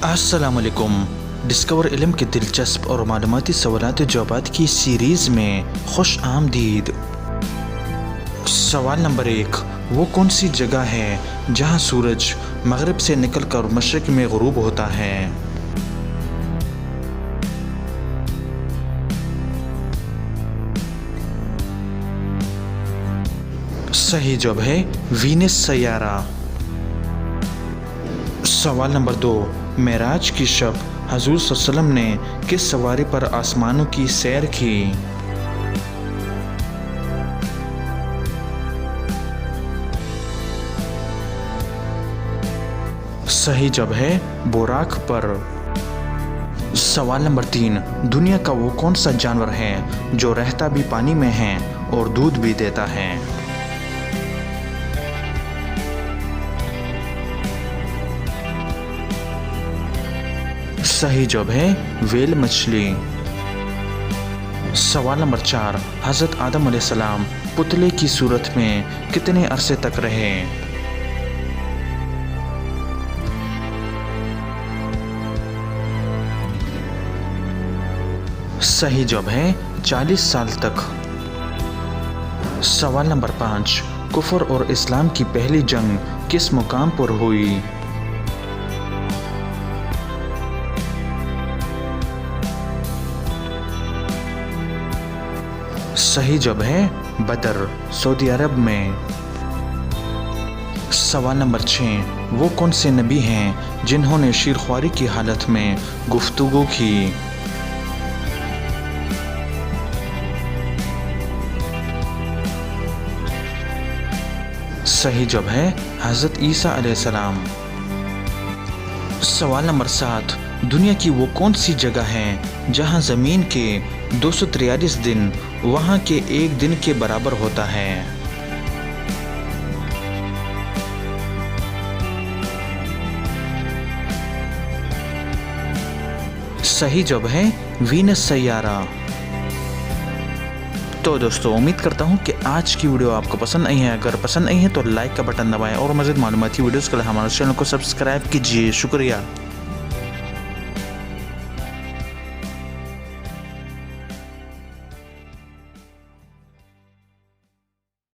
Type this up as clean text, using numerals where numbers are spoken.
अस्सलामुअलैकुम। डिस्कवर इल्म के दिलचस्प और मालूमाती सवालात जवाबात की सीरीज़ में खुश आमदीद। सवाल नंबर 1, वो कौन सी जगह है जहाँ सूरज मगरिब से निकलकर मशरिक़ में गुरूब होता है? सही जवाब है वीनस सैयारा। सवाल नंबर 2, मेराज की शब हजूर सल्लल्लाहु अलैहि वसल्लम ने किस सवारी पर आसमानों की सैर की? सही जवाब है बुराक पर। सवाल नंबर 3, दुनिया का वो कौन सा जानवर है जो रहता भी पानी में है और दूध भी देता है? सही जवाब है व्हेल मछली। सवाल नंबर 4, हज़रत आदम अलैहिस्सलाम पुतले की सूरत में कितने अरसे तक रहे? सही जवाब है 40 साल तक। सवाल नंबर 5, कुफर और इस्लाम की पहली जंग किस मुकाम पर हुई? सही जवाब है बदर, सऊदी अरब में। सवाल नंबर 6, वो कौन से नबी हैं जिन्होंने शीरख्वारी की हालत में गुफ्तगू की? सही जवाब है हज़रत ईसा अलैहिस्सलाम। सवाल नंबर 7, दुनिया की वो कौन सी जगह है जहां ज़मीन के 243 दिन वहां के एक दिन के बराबर होता है? सही जवाब है वीनस सैयारा। तो दोस्तों, उम्मीद करता हूँ कि आज की वीडियो आपको पसंद आई है। अगर पसंद आई है तो लाइक का बटन दबाएं और मज़ीद मालूमाती वीडियोज़ के लिए हमारे चैनल को सब्सक्राइब कीजिए। शुक्रिया।